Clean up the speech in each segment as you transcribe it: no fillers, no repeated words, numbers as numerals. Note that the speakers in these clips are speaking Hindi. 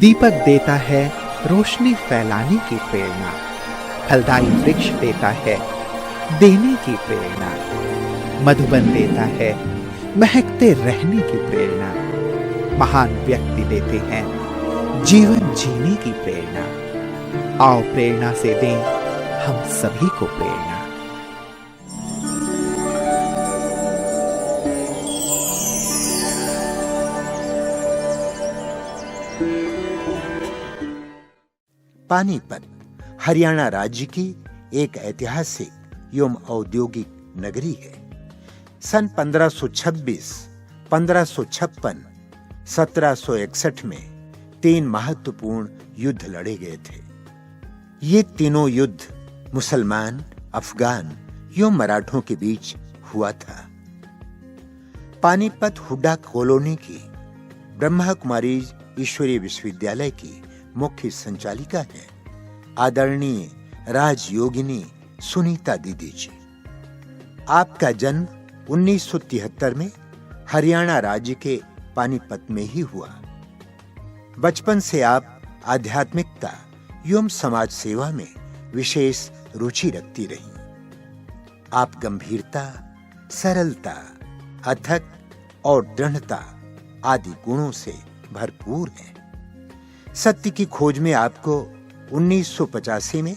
दीपक देता है रोशनी फैलाने की प्रेरणा, फलदायी वृक्ष देता है देने की प्रेरणा, मधुबन देता है महकते रहने की प्रेरणा, महान व्यक्ति देते हैं जीवन जीने की प्रेरणा। आओ प्रेरणा से दें हम सभी को प्रेरणा। पानीपत हरियाणा राज्य की एक ऐतिहासिक एवं औद्योगिक नगरी है। सन 1526, 1556, 1761 में 3 महत्वपूर्ण युद्ध लड़े गए थे। ये तीनों युद्ध मुसलमान, अफगान एवं मराठों के बीच हुआ था। पानीपत हुड्डा कॉलोनी की ब्रह्मा कुमारी ईश्वरीय विश्वविद्यालय की मुख्य संचालिका है आदरणीय राजयोगिनी सुनीता दीदी जी। आपका जन्म 1973 में हरियाणा राज्य के पानीपत में ही हुआ। बचपन से आप आध्यात्मिकता एवं समाज सेवा में विशेष रुचि रखती रही। आप गंभीरता, सरलता, अथक और दृढ़ता आदि गुणों से भरपूर हैं। सत्य की खोज में आपको 1985 में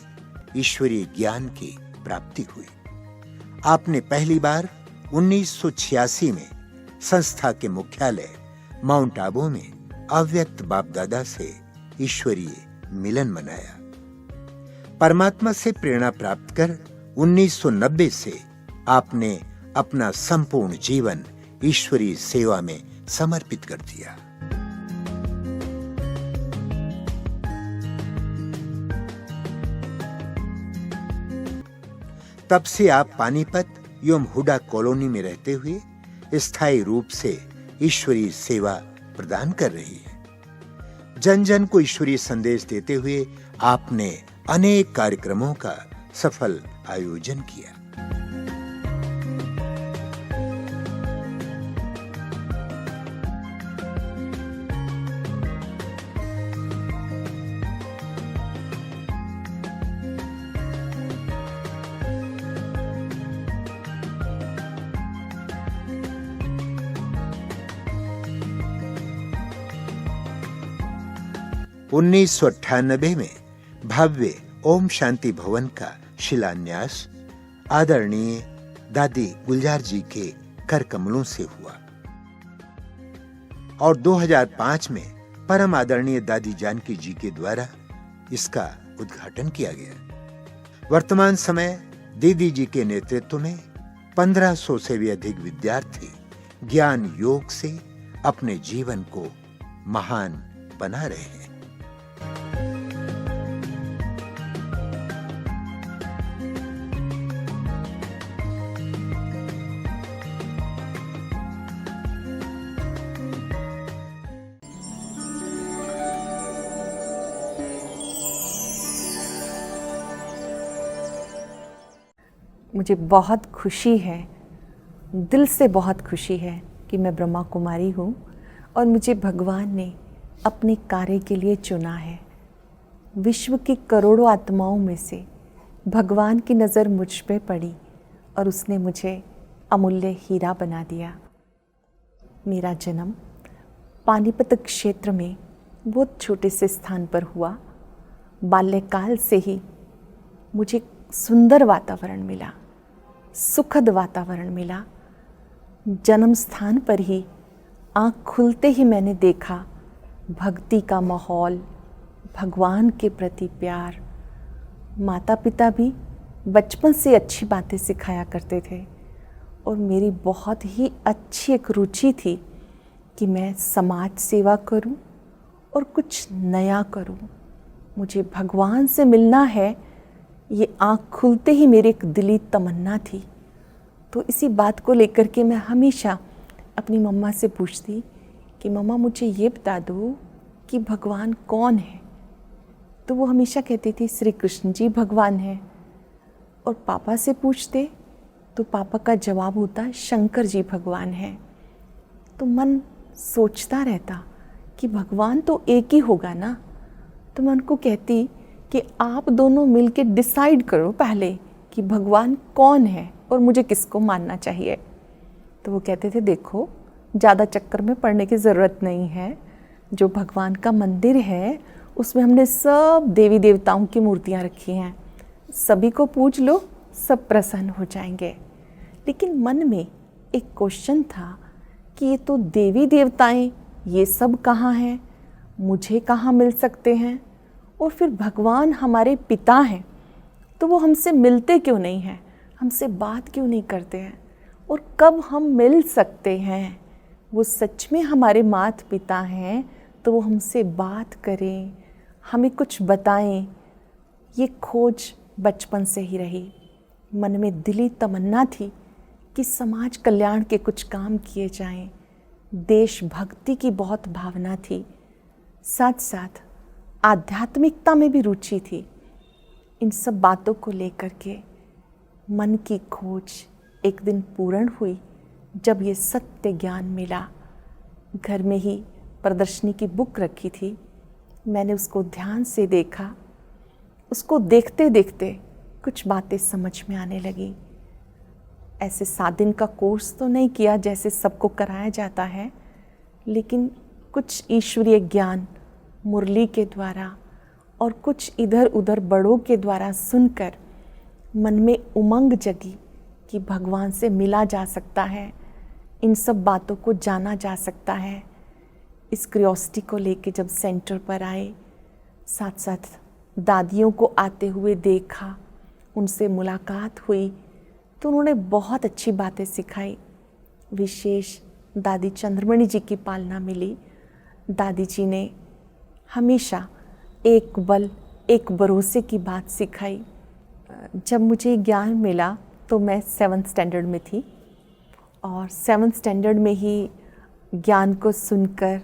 ईश्वरीय ज्ञान की प्राप्ति हुई। आपने पहली बार 1986 में संस्था के मुख्यालय माउंट आबू में अव्यक्त बाप दादा से ईश्वरीय मिलन मनाया। परमात्मा से प्रेरणा प्राप्त कर 1990 से आपने अपना संपूर्ण जीवन ईश्वरीय सेवा में समर्पित कर दिया। तब से आप पानीपत एवं हुड्डा कॉलोनी में रहते हुए स्थायी रूप से ईश्वरीय सेवा प्रदान कर रही है। जन जन को ईश्वरीय संदेश देते हुए आपने अनेक कार्यक्रमों का सफल आयोजन किया। उन्नीस 1998 में भव्य ओम शांति भवन का शिलान्यास आदरणीय दादी गुलजार जी के कर कमलों से हुआ और 2005 में परम आदरणीय दादी जानकी जी के द्वारा इसका उद्घाटन किया गया। वर्तमान समय दीदी जी के नेतृत्व में 1500 से भी अधिक विद्यार्थी ज्ञान योग से अपने जीवन को महान बना रहे हैं। मुझे बहुत खुशी है, दिल से बहुत खुशी है कि मैं ब्रह्मा कुमारी हूँ और मुझे भगवान ने अपने कार्य के लिए चुना है। विश्व की करोड़ों आत्माओं में से भगवान की नज़र मुझ पे पड़ी और उसने मुझे अमूल्य हीरा बना दिया। मेरा जन्म पानीपत क्षेत्र में बहुत छोटे से स्थान पर हुआ। बाल्यकाल से ही मुझे सुंदर वातावरण मिला, सुखद वातावरण मिला। जन्म स्थान पर ही आँख खुलते ही मैंने देखा भक्ति का माहौल, भगवान के प्रति प्यार। माता पिता भी बचपन से अच्छी बातें सिखाया करते थे और मेरी बहुत ही अच्छी एक रुचि थी कि मैं समाज सेवा करूं और कुछ नया करूं। मुझे भगवान से मिलना है, ये आँख खुलते ही मेरी एक दिली तमन्ना थी। तो इसी बात को लेकर के मैं हमेशा अपनी मम्मा से पूछती कि मम्मा मुझे ये बता दो कि भगवान कौन है। तो वो हमेशा कहती थी श्री कृष्ण जी भगवान है। और पापा से पूछते तो पापा का जवाब होता शंकर जी भगवान है। तो मन सोचता रहता कि भगवान तो एक ही होगा ना, तो मैं उनको कहती कि आप दोनों मिलके डिसाइड करो पहले कि भगवान कौन है और मुझे किसको मानना चाहिए। तो वो कहते थे देखो, ज़्यादा चक्कर में पड़ने की ज़रूरत नहीं है, जो भगवान का मंदिर है उसमें हमने सब देवी देवताओं की मूर्तियाँ रखी हैं, सभी को पूज लो, सब प्रसन्न हो जाएंगे। लेकिन मन में एक क्वेश्चन था कि ये तो देवी देवताएं, ये सब कहाँ हैं, मुझे कहाँ मिल सकते हैं, और फिर भगवान हमारे पिता हैं तो वो हमसे मिलते क्यों नहीं हैं, हमसे बात क्यों नहीं करते हैं, और कब हम मिल सकते हैं। वो सच में हमारे माता पिता हैं तो वो हमसे बात करें, हमें कुछ बताएं। ये खोज बचपन से ही रही। मन में दिली तमन्ना थी कि समाज कल्याण के कुछ काम किए जाएं। देशभक्ति की बहुत भावना थी, साथ साथ आध्यात्मिकता में भी रुचि थी। इन सब बातों को लेकर के मन की खोज एक दिन पूर्ण हुई जब ये सत्य ज्ञान मिला। घर में ही प्रदर्शनी की बुक रखी थी, मैंने उसको ध्यान से देखा। उसको देखते देखते कुछ बातें समझ में आने लगी। ऐसे 7 दिन का कोर्स तो नहीं किया जैसे सबको कराया जाता है, लेकिन कुछ ईश्वरीय ज्ञान मुरली के द्वारा और कुछ इधर उधर बड़ों के द्वारा सुनकर मन में उमंग जगी कि भगवान से मिला जा सकता है, इन सब बातों को जाना जा सकता है। इस क्यूरियोसिटी को लेके जब सेंटर पर आए, साथ साथ दादियों को आते हुए देखा, उनसे मुलाकात हुई, तो उन्होंने बहुत अच्छी बातें सिखाई। विशेष दादी चंद्रमणि जी की पालना मिली। दादी जी ने हमेशा एक बल एक भरोसे की बात सिखाई। जब मुझे ज्ञान मिला तो मैं 7th स्टैंडर्ड में थी, और 7th स्टैंडर्ड में ही ज्ञान को सुनकर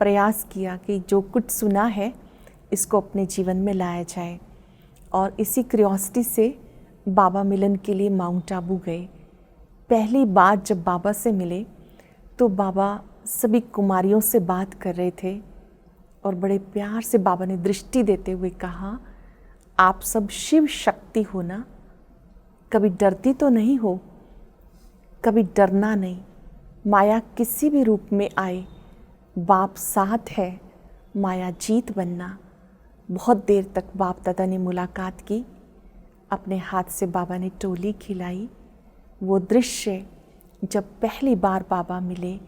प्रयास किया कि जो कुछ सुना है इसको अपने जीवन में लाया जाए। और इसी क्यूरियोसिटी से बाबा मिलन के लिए माउंट आबू गए। पहली बार जब बाबा से मिले तो बाबा सभी कुमारियों से बात कर रहे थे, और बड़े प्यार से बाबा ने दृष्टि देते हुए कहा, आप सब शिव शक्ति हो ना, कभी डरती तो नहीं हो, कभी डरना नहीं, माया किसी भी रूप में आए, बाप साथ है, माया जीत बनना। बहुत देर तक बाप दादा ने मुलाकात की, अपने हाथ से बाबा ने टोली खिलाई। वो दृश्य जब पहली बार बाबा मिले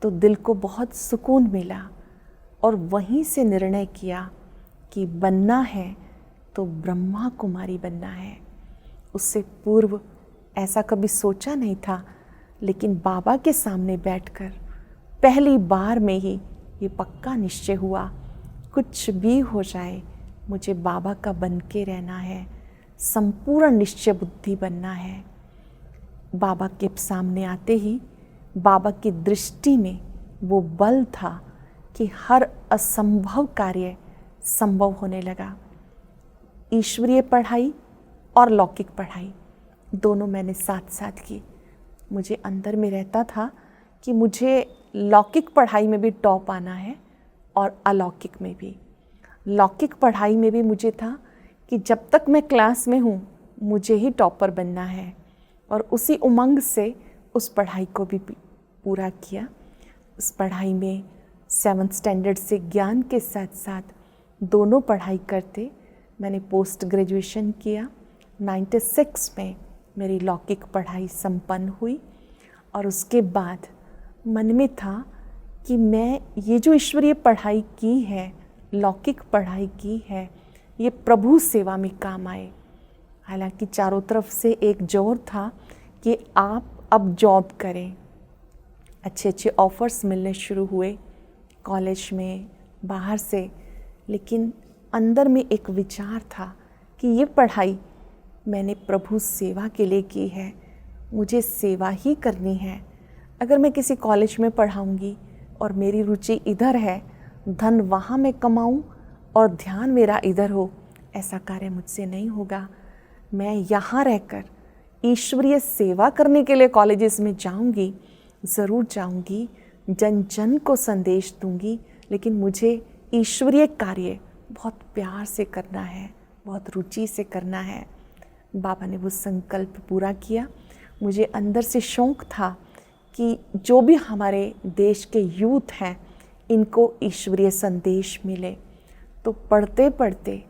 तो दिल को बहुत सुकून मिला, और वहीं से निर्णय किया कि बनना है तो ब्रह्मा कुमारी बनना है। उससे पूर्व ऐसा कभी सोचा नहीं था, लेकिन बाबा के सामने बैठकर पहली बार में ही ये पक्का निश्चय हुआ, कुछ भी हो जाए मुझे बाबा का बन के रहना है, संपूर्ण निश्चय बुद्धि बनना है। बाबा के सामने आते ही बाबा की दृष्टि में वो बल था कि हर असंभव कार्य संभव होने लगा। ईश्वरीय पढ़ाई और लौकिक पढ़ाई दोनों मैंने साथ साथ की। मुझे अंदर में रहता था कि मुझे लौकिक पढ़ाई में भी टॉप आना है और अलौकिक में भी। लौकिक पढ़ाई में भी मुझे था कि जब तक मैं क्लास में हूँ मुझे ही टॉपर बनना है, और उसी उमंग से उस पढ़ाई को भी पूरा किया। उस पढ़ाई में 7th स्टैंडर्ड से ज्ञान के साथ साथ दोनों पढ़ाई करते मैंने पोस्ट ग्रेजुएशन किया। 96 में मेरी लौकिक पढ़ाई संपन्न हुई, और उसके बाद मन में था कि मैं ये जो ईश्वरीय पढ़ाई की है, लौकिक पढ़ाई की है, ये प्रभु सेवा में काम आए। हालांकि चारों तरफ से एक जोर था कि आप अब जॉब करें। अच्छे अच्छे ऑफ़र्स मिलने शुरू हुए कॉलेज में, बाहर से, लेकिन अंदर में एक विचार था कि ये पढ़ाई मैंने प्रभु सेवा के लिए की है, मुझे सेवा ही करनी है। अगर मैं किसी कॉलेज में पढ़ाऊँगी और मेरी रुचि इधर है, धन वहाँ मैं कमाऊँ और ध्यान मेरा इधर हो, ऐसा कार्य मुझसे नहीं होगा। मैं यहाँ रहकर ईश्वरीय सेवा करने के लिए कॉलेजेस में जाऊँगी, ज़रूर जाऊँगी। जन जन को संदेश दूंगी, लेकिन मुझे ईश्वरीय कार्य बहुत प्यार से करना है, बहुत रुचि से करना है। बाबा ने वो संकल्प पूरा किया। मुझे अंदर से शौक़ था कि जो भी हमारे देश के यूथ हैं, इनको ईश्वरीय संदेश मिले। तो पढ़ते पढ़ते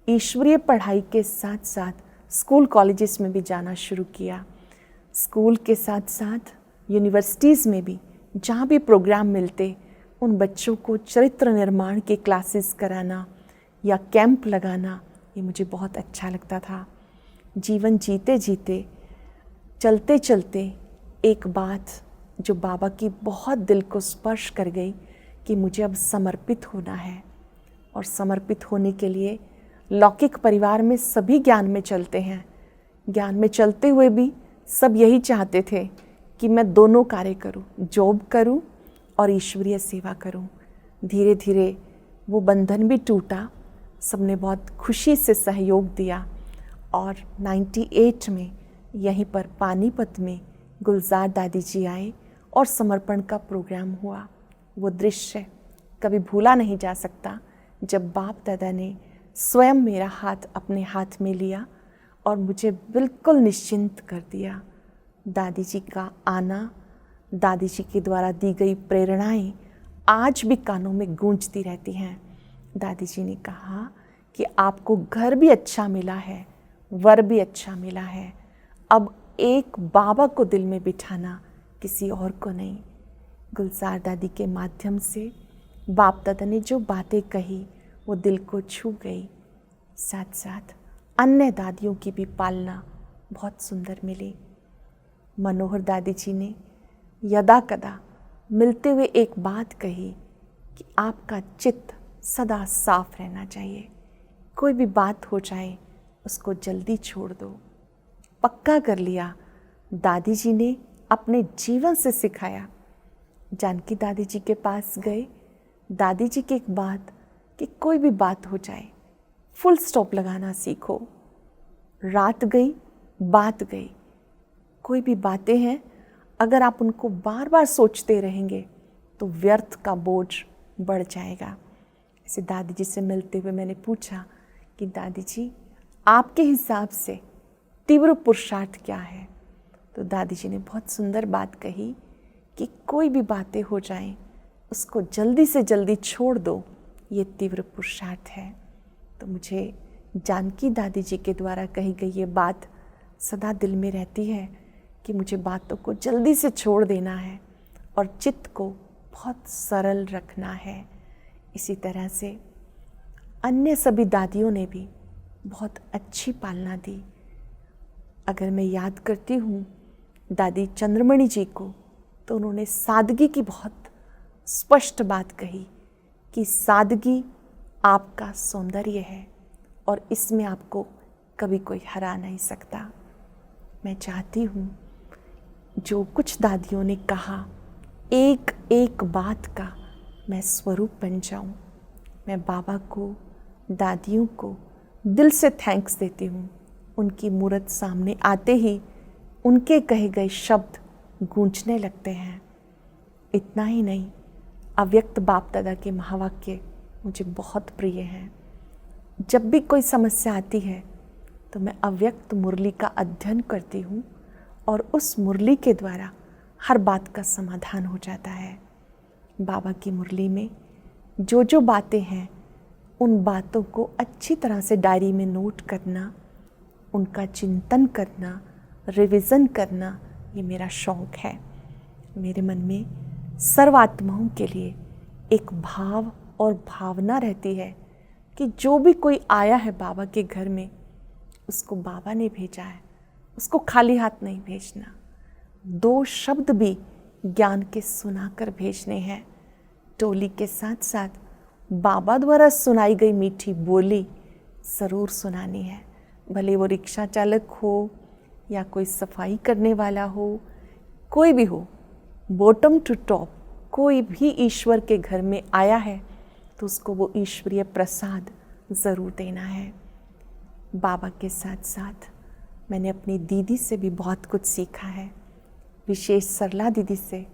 ईश्वरीय पढ़ाई के साथ साथ स्कूल कॉलेजेस में भी जाना शुरू किया। स्कूल के साथ साथ यूनिवर्सिटीज़ में भी जहाँ भी प्रोग्राम मिलते, उन बच्चों को चरित्र निर्माण की क्लासेस कराना या कैंप लगाना, ये मुझे बहुत अच्छा लगता था। जीवन जीते जीते, चलते चलते एक बात जो बाबा की बहुत दिल को स्पर्श कर गई कि मुझे अब समर्पित होना है। और समर्पित होने के लिए लौकिक परिवार में सभी ज्ञान में चलते हैं। ज्ञान में चलते हुए भी सब यही चाहते थे कि मैं दोनों कार्य करूं, जॉब करूं और ईश्वरीय सेवा करूं। धीरे धीरे वो बंधन भी टूटा। सबने बहुत खुशी से सहयोग दिया और 98 में यहीं पर पानीपत में गुलजार दादी जी आए और समर्पण का प्रोग्राम हुआ। वो दृश्य कभी भूला नहीं जा सकता, जब बाप दादा ने स्वयं मेरा हाथ अपने हाथ में लिया और मुझे बिल्कुल निश्चिंत कर दिया। दादी जी का आना, दादी जी के द्वारा दी गई प्रेरणाएं आज भी कानों में गूंजती रहती हैं। दादी जी ने कहा कि आपको घर भी अच्छा मिला है, वर भी अच्छा मिला है, अब एक बाबा को दिल में बिठाना, किसी और को नहीं। गुलजार दादी के माध्यम से बाप दादा ने जो बातें कही वो दिल को छू गई। साथ साथ अन्य दादियों की भी पालना बहुत सुंदर मिली। मनोहर दादी जी ने यदा कदा मिलते हुए एक बात कही कि आपका चित्त सदा साफ रहना चाहिए, कोई भी बात हो जाए उसको जल्दी छोड़ दो। पक्का कर लिया। दादी जी ने अपने जीवन से सिखाया। जानकी दादी जी के पास गए, दादी जी की एक बात कि कोई भी बात हो जाए फुल स्टॉप लगाना सीखो। रात गई, बात गई। कोई भी बातें हैं, अगर आप उनको बार बार सोचते रहेंगे तो व्यर्थ का बोझ बढ़ जाएगा। ऐसे दादी जी से मिलते हुए मैंने पूछा कि दादी जी, आपके हिसाब से तीव्र पुरुषार्थ क्या है? तो दादी जी ने बहुत सुंदर बात कही कि कोई भी बातें हो जाएं, उसको जल्दी से जल्दी छोड़ दो, ये तीव्र पुरुषार्थ है। तो मुझे जानकी दादी जी के द्वारा कही गई ये बात सदा दिल में रहती है कि मुझे बातों को जल्दी से छोड़ देना है और चित्त को बहुत सरल रखना है। इसी तरह से अन्य सभी दादियों ने भी बहुत अच्छी पालना दी। अगर मैं याद करती हूँ दादी चंद्रमणि जी को, तो उन्होंने सादगी की बहुत स्पष्ट बात कही कि सादगी आपका सौंदर्य है और इसमें आपको कभी कोई हरा नहीं सकता। मैं चाहती हूँ जो कुछ दादियों ने कहा, एक एक बात का मैं स्वरूप बन जाऊँ। मैं बाबा को, दादियों को दिल से थैंक्स देती हूँ। उनकी मूरत सामने आते ही उनके कहे गए शब्द गूंजने लगते हैं। इतना ही नहीं, अव्यक्त बाप दादा के महावाक्य मुझे बहुत प्रिय हैं। जब भी कोई समस्या आती है तो मैं अव्यक्त मुरली का अध्ययन करती हूँ और उस मुरली के द्वारा हर बात का समाधान हो जाता है। बाबा की मुरली में जो जो बातें हैं, उन बातों को अच्छी तरह से डायरी में नोट करना, उनका चिंतन करना, रिवीजन करना, ये मेरा शौक़ है। मेरे मन में सर्वात्माओं के लिए एक भाव और भावना रहती है कि जो भी कोई आया है बाबा के घर में, उसको बाबा ने भेजा है, उसको खाली हाथ नहीं भेजना। 2 शब्द भी ज्ञान के सुनाकर भेजने हैं। टोली के साथ साथ बाबा द्वारा सुनाई गई मीठी बोली ज़रूर सुनानी है। भले वो रिक्शा चालक हो या कोई सफाई करने वाला हो, कोई भी हो, बॉटम टू टॉप कोई भी ईश्वर के घर में आया है तो उसको वो ईश्वरीय प्रसाद ज़रूर देना है। बाबा के साथ साथ मैंने अपनी दीदी से भी बहुत कुछ सीखा है। विशेष सरला दीदी से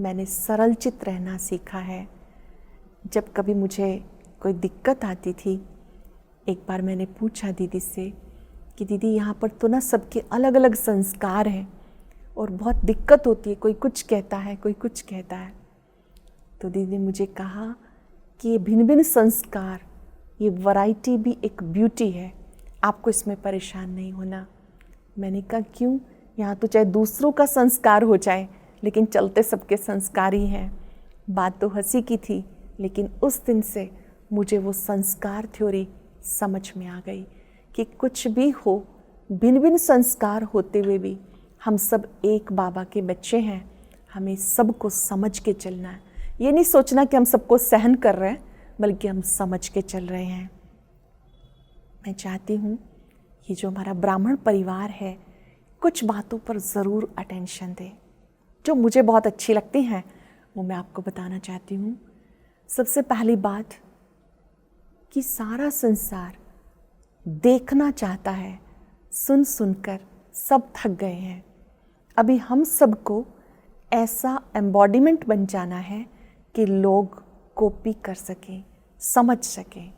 मैंने सरल चित्त रहना सीखा है। जब कभी मुझे कोई दिक्कत आती थी, एक बार मैंने पूछा दीदी से कि दीदी यहाँ पर तो ना सबके अलग अलग संस्कार हैं और बहुत दिक्कत होती है, कोई कुछ कहता है, कोई कुछ कहता है। तो दीदी ने मुझे कहा कि ये भिन्न भिन्न संस्कार, ये वैरायटी भी एक ब्यूटी है, आपको इसमें परेशान नहीं होना। मैंने कहा क्यों, यहाँ तो चाहे दूसरों का संस्कार हो जाए लेकिन चलते सबके संस्कार ही हैं। बात तो हंसी की थी, लेकिन उस दिन से मुझे वो संस्कार थ्योरी समझ में आ गई कि कुछ भी हो, भिन्न भिन्न संस्कार होते हुए भी हम सब एक बाबा के बच्चे हैं। हमें सबको समझ के चलना है। ये नहीं सोचना कि हम सबको सहन कर रहे हैं, बल्कि हम समझ के चल रहे हैं। मैं चाहती हूँ ये जो हमारा ब्राह्मण परिवार है, कुछ बातों पर ज़रूर अटेंशन दे जो मुझे बहुत अच्छी लगती हैं, वो मैं आपको बताना चाहती हूँ। सबसे पहली बात कि सारा संसार देखना चाहता है, सुन सुनकर सब थक गए हैं। अभी हम सबको ऐसा एम्बॉडीमेंट बन जाना है कि लोग कॉपी कर सकें, समझ सकें।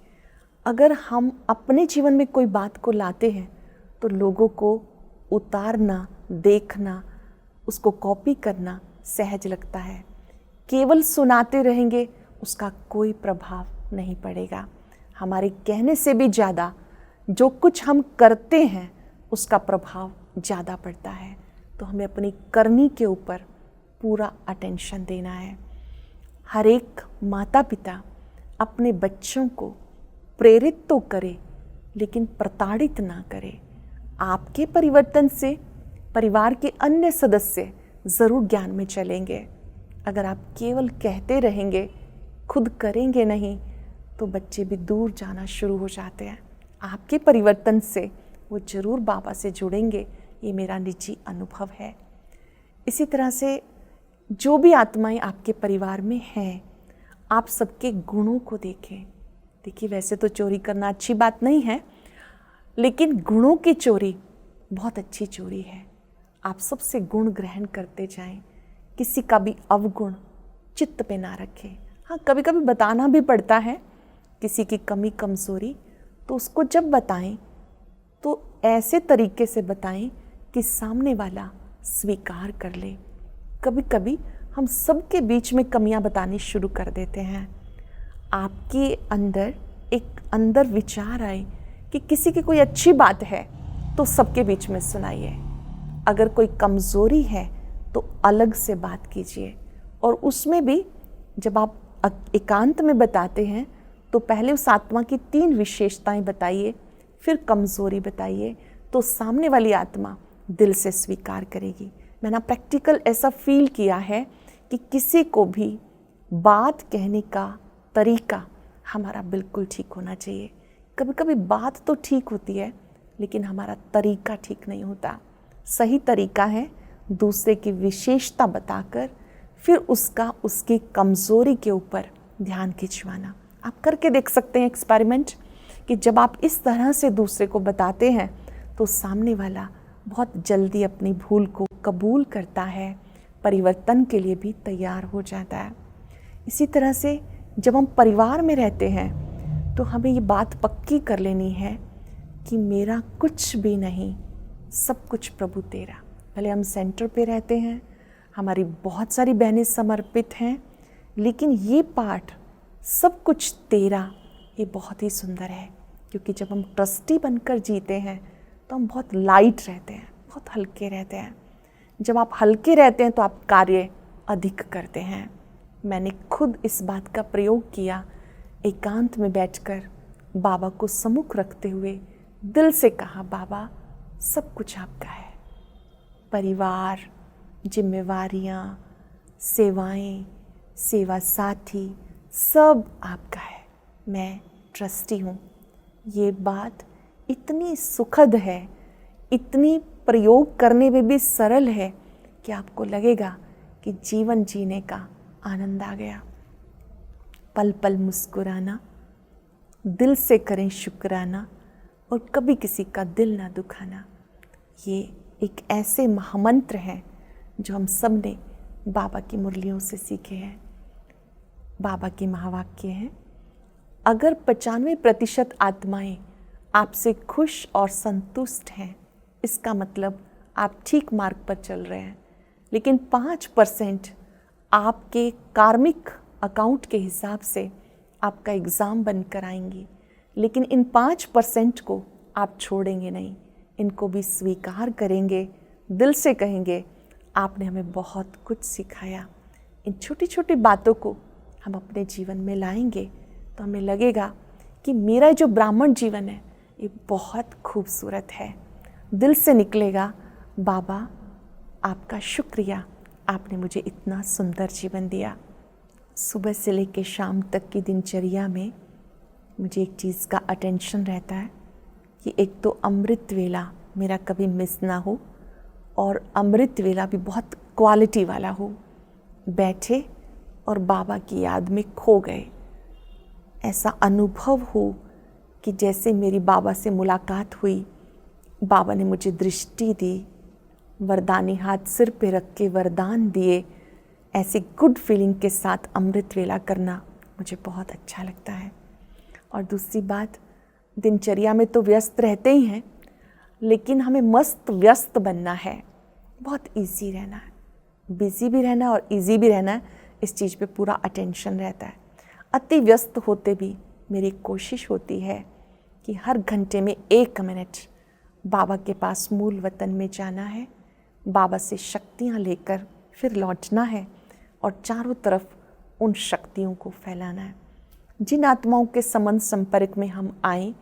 अगर हम अपने जीवन में कोई बात को लाते हैं तो लोगों को उतारना, देखना, उसको कॉपी करना सहज लगता है। केवल सुनाते रहेंगे, उसका कोई प्रभाव नहीं पड़ेगा। हमारे कहने से भी ज़्यादा जो कुछ हम करते हैं उसका प्रभाव ज़्यादा पड़ता है। तो हमें अपनी करनी के ऊपर पूरा अटेंशन देना है। हर एक माता पिता अपने बच्चों को प्रेरित तो करे, लेकिन प्रताड़ित ना करे। आपके परिवर्तन से परिवार के अन्य सदस्य ज़रूर ज्ञान में चलेंगे। अगर आप केवल कहते रहेंगे, खुद करेंगे नहीं, तो बच्चे भी दूर जाना शुरू हो जाते हैं। आपके परिवर्तन से वो ज़रूर बाबा से जुड़ेंगे, ये मेरा निजी अनुभव है। इसी तरह से जो भी आत्माएं आपके परिवार में हैं, आप सबके गुणों को देखें। देखिए, वैसे तो चोरी करना अच्छी बात नहीं है, लेकिन गुणों की चोरी बहुत अच्छी चोरी है। आप सबसे गुण ग्रहण करते जाएं, किसी का भी अवगुण चित्त पे ना रखें। हाँ, कभी कभी बताना भी पड़ता है किसी की कमी कमज़ोरी, तो उसको जब बताएं तो ऐसे तरीके से बताएं कि सामने वाला स्वीकार कर ले। कभी कभी हम सबके बीच में कमियां बतानी शुरू कर देते हैं। आपके अंदर विचार आए कि किसी की कोई अच्छी बात है तो सबके बीच में सुनाइए। अगर कोई कमज़ोरी है तो अलग से बात कीजिए। और उसमें भी जब आप एकांत में बताते हैं तो पहले उस आत्मा की 3 विशेषताएं बताइए, फिर कमज़ोरी बताइए, तो सामने वाली आत्मा दिल से स्वीकार करेगी। मैंने प्रैक्टिकल ऐसा फील किया है कि किसी को भी बात कहने का तरीका हमारा बिल्कुल ठीक होना चाहिए। कभी कभी बात तो ठीक होती है, लेकिन हमारा तरीका ठीक नहीं होता। सही तरीका है दूसरे की विशेषता बताकर फिर उसकी कमज़ोरी के ऊपर ध्यान खिंचवाना। आप करके देख सकते हैं एक्सपेरिमेंट कि जब आप इस तरह से दूसरे को बताते हैं तो सामने वाला बहुत जल्दी अपनी भूल को कबूल करता है, परिवर्तन के लिए भी तैयार हो जाता है। इसी तरह से जब हम परिवार में रहते हैं तो हमें ये बात पक्की कर लेनी है कि मेरा कुछ भी नहीं, सब कुछ प्रभु तेरा। भले हम सेंटर पे रहते हैं, हमारी बहुत सारी बहनें समर्पित हैं, लेकिन ये पाठ सब कुछ तेरा, ये बहुत ही सुंदर है। क्योंकि जब हम ट्रस्टी बनकर जीते हैं तो हम बहुत लाइट रहते हैं, बहुत हल्के रहते हैं। जब आप हल्के रहते हैं तो आप कार्य अधिक करते हैं। मैंने खुद इस बात का प्रयोग किया। एकांत में बैठकर बाबा को सम्मुख रखते हुए दिल से कहा, बाबा सब कुछ आपका है। परिवार, जिम्मेवारियाँ, सेवाएं, सेवा साथी, सब आपका है। मैं ट्रस्टी हूँ। ये बात इतनी सुखद है, इतनी प्रयोग करने में भी सरल है कि आपको लगेगा कि जीवन जीने का आनंद आ गया। पल पल मुस्कुराना, दिल से करें शुक्राना और कभी किसी का दिल ना दुखाना। ये एक ऐसे महामंत्र हैं जो हम सब ने बाबा की मुरलियों से सीखे हैं। बाबा के महावाक्य हैं, अगर 95% आत्माएं आपसे खुश और संतुष्ट हैं, इसका मतलब आप ठीक मार्ग पर चल रहे हैं। लेकिन 5% आपके कार्मिक अकाउंट के हिसाब से आपका एग्ज़ाम बनकर आएंगी, लेकिन इन 5% को आप छोड़ेंगे नहीं, इनको भी स्वीकार करेंगे, दिल से कहेंगे आपने हमें बहुत कुछ सिखाया। इन छोटी छोटी बातों को हम अपने जीवन में लाएंगे तो हमें लगेगा कि मेरा जो ब्राह्मण जीवन है ये बहुत खूबसूरत है। दिल से निकलेगा, बाबा आपका शुक्रिया, आपने मुझे इतना सुंदर जीवन दिया। सुबह से लेकर शाम तक की दिनचर्या में मुझे एक चीज़ का अटेंशन रहता है कि एक तो अमृत वेला मेरा कभी मिस ना हो, और अमृत वेला भी बहुत क्वालिटी वाला हो। बैठे और बाबा की याद में खो गए, ऐसा अनुभव हो कि जैसे मेरी बाबा से मुलाकात हुई, बाबा ने मुझे दृष्टि दी, वरदानी हाथ सिर पे रख के वरदान दिए। ऐसी गुड फीलिंग के साथ अमृत वेला करना मुझे बहुत अच्छा लगता है। और दूसरी बात, दिनचर्या में तो व्यस्त रहते ही हैं, लेकिन हमें मस्त व्यस्त बनना है, बहुत इजी रहना है, बिजी भी रहना और इजी भी रहना है, इस चीज़ पे पूरा अटेंशन रहता है। अति व्यस्त होते भी मेरी कोशिश होती है कि हर घंटे में 1 मिनट बाबा के पास मूल वतन में जाना है, बाबा से शक्तियाँ लेकर फिर लौटना है और चारों तरफ उन शक्तियों को फैलाना है। जिन आत्माओं के संबंध संपर्क में हम आए,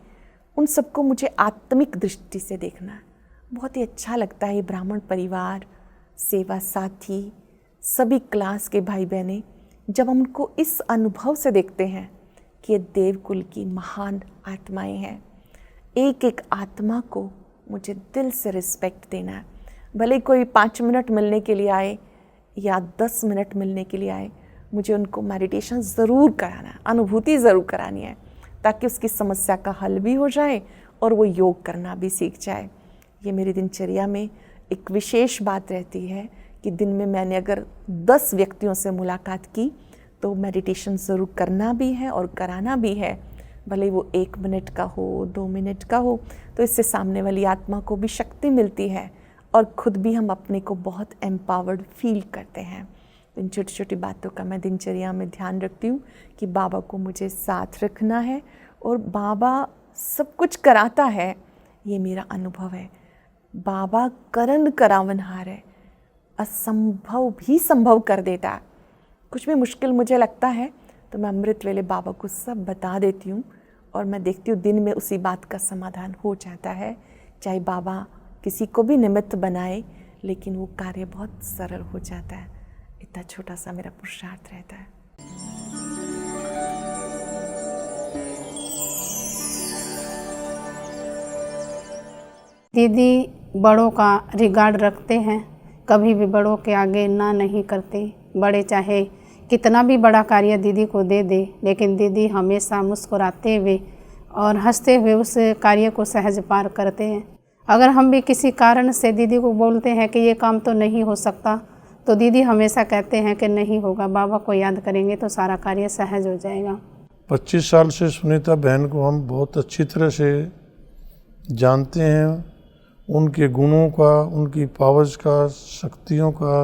उन सबको मुझे आत्मिक दृष्टि से देखना है। बहुत ही अच्छा लगता है। ये ब्राह्मण परिवार, सेवा साथी, सभी क्लास के भाई बहनें, जब हम उनको इस अनुभव से देखते हैं कि ये देवकुल की महान आत्माएं हैं, एक एक आत्मा को मुझे दिल से रिस्पेक्ट देना है। भले कोई 5 मिनट मिलने के लिए आए या 10 मिनट मिलने के लिए आए, मुझे उनको मेडिटेशन ज़रूर कराना है, अनुभूति ज़रूर करानी है, ताकि उसकी समस्या का हल भी हो जाए और वो योग करना भी सीख जाए। ये मेरी दिनचर्या में एक विशेष बात रहती है कि दिन में मैंने अगर 10 व्यक्तियों से मुलाकात की तो मेडिटेशन ज़रूर करना भी है और कराना भी है, भले वो 1 मिनट का हो, 2 मिनट का हो। तो इससे सामने वाली आत्मा को भी शक्ति मिलती है और खुद भी हम अपने को बहुत एम्पावर्ड फील करते हैं। इन छोटी छोटी बातों का मैं दिनचर्या में ध्यान रखती हूँ कि बाबा को मुझे साथ रखना है और बाबा सब कुछ कराता है, ये मेरा अनुभव है। बाबा करन करावनहार है, असंभव भी संभव कर देता है। कुछ भी मुश्किल मुझे लगता है तो मैं अमृत वेले बाबा को सब बता देती हूँ और मैं देखती हूँ दिन में उसी बात का समाधान हो जाता है। चाहे बाबा किसी को भी निमित्त बनाए, लेकिन वो कार्य बहुत सरल हो जाता है। इतना छोटा सा मेरा पुरुषार्थ रहता है। दीदी बड़ों का रिगार्ड रखते हैं, कभी भी बड़ों के आगे ना नहीं करते। बड़े चाहे कितना भी बड़ा कार्य दीदी को दे दे, लेकिन दीदी हमेशा मुस्कुराते हुए और हंसते हुए उस कार्य को सहज पार करते हैं। अगर हम भी किसी कारण से दीदी को बोलते हैं कि ये काम तो नहीं हो सकता, तो दीदी हमेशा कहते हैं कि नहीं होगा, बाबा को याद करेंगे तो सारा कार्य सहज हो जाएगा। 25 साल से सुनीता बहन को हम बहुत अच्छी तरह से जानते हैं। उनके गुणों का, उनकी पावर्स का, शक्तियों का,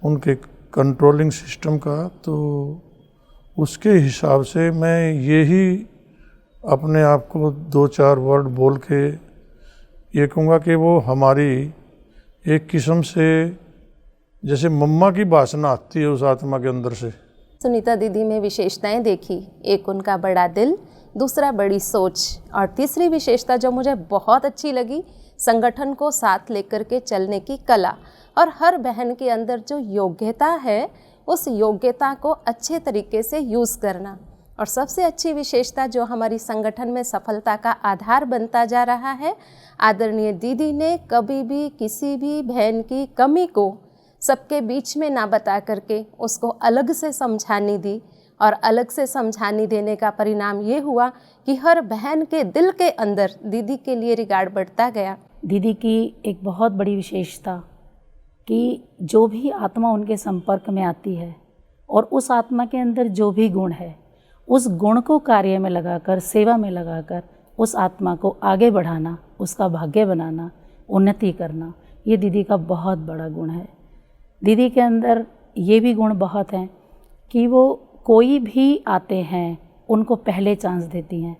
उनके कंट्रोलिंग सिस्टम का, तो उसके हिसाब से मैं यही अपने आप को 2-4 वर्ड बोल के ये कहूँगा कि वो हमारी एक किस्म से जैसे मम्मा की वासना आती है उस आत्मा के अंदर से। सुनीता दीदी में विशेषताएं देखी, एक उनका बड़ा दिल, दूसरा बड़ी सोच, और तीसरी विशेषता जो मुझे बहुत अच्छी लगी, संगठन को साथ लेकर के चलने की कला, और हर बहन के अंदर जो योग्यता है उस योग्यता को अच्छे तरीके से यूज़ करना। और सबसे अच्छी विशेषता जो हमारी संगठन में सफलता का आधार बनता जा रहा है, आदरणीय दीदी ने कभी भी किसी भी बहन की कमी को सबके बीच में ना बता करके उसको अलग से समझानी दी, और अलग से समझानी देने का परिणाम ये हुआ कि हर बहन के दिल के अंदर दीदी के लिए रिगार्ड बढ़ता गया। दीदी की एक बहुत बड़ी विशेषता कि जो भी आत्मा उनके संपर्क में आती है और उस आत्मा के अंदर जो भी गुण है, उस गुण को कार्य में लगाकर, सेवा में लगाकर उस आत्मा को आगे बढ़ाना, उसका भाग्य बनाना, उन्नति करना, ये दीदी का बहुत बड़ा गुण है। दीदी के अंदर ये भी गुण बहुत हैं कि वो कोई भी आते हैं उनको पहले चांस देती हैं।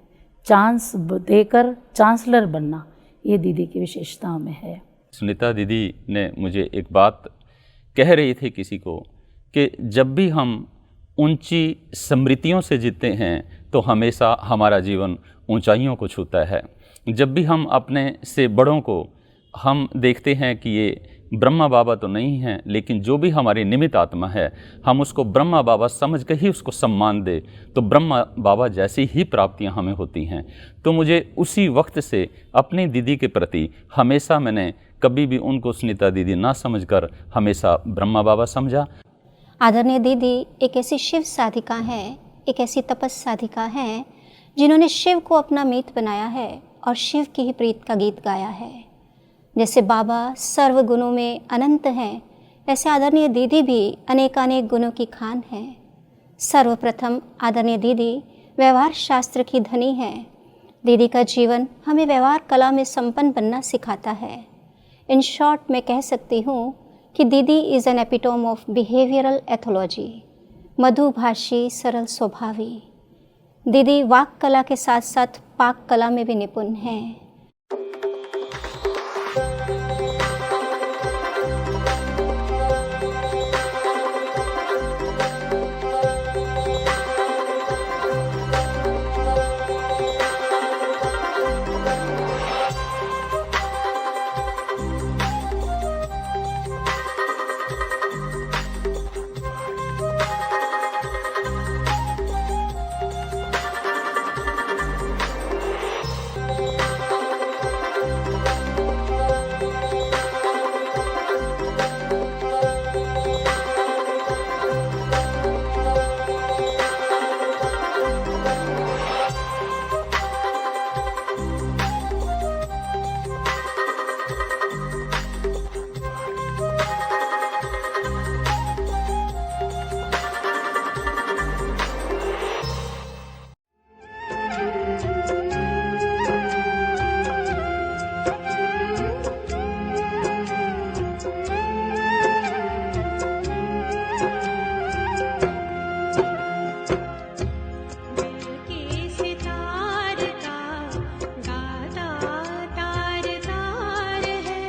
चांस देकर चांसलर बनना, ये दीदी की विशेषताओं में है। सुनीता दीदी ने मुझे एक बात कह रही थी किसी को कि जब भी हम ऊंची स्मृतियों से जीते हैं तो हमेशा हमारा जीवन ऊंचाइयों को छूता है। जब भी हम अपने से बड़ों को हम देखते हैं कि ये ब्रह्मा बाबा तो नहीं हैं, लेकिन जो भी हमारी निमित्त आत्मा है हम उसको ब्रह्मा बाबा समझ कर ही उसको सम्मान दे तो ब्रह्मा बाबा जैसी ही प्राप्तियां हमें होती हैं। तो मुझे उसी वक्त से अपनी दीदी के प्रति हमेशा मैंने कभी भी उनको सुनीता दीदी ना समझकर हमेशा ब्रह्मा बाबा समझा। आदरणीय दीदी एक ऐसी शिव साधिका हैं, एक ऐसी तपस साधिका हैं जिन्होंने शिव को अपना मीत बनाया है और शिव की ही प्रीत का गीत गाया है। जैसे बाबा सर्व गुणों में अनंत हैं, ऐसे आदरणीय दीदी भी अनेकानेक गुणों की खान हैं। सर्वप्रथम आदरणीय दीदी व्यवहार शास्त्र की धनी हैं। दीदी का जीवन हमें व्यवहार कला में संपन्न बनना सिखाता है। इन शॉर्ट मैं कह सकती हूँ कि दीदी is an epitome of behavioural ethology, मधुभाषी सरल स्वभावी। दीदी वाक कला के साथ साथ पाक कला में भी निपुण हैं। तार तार है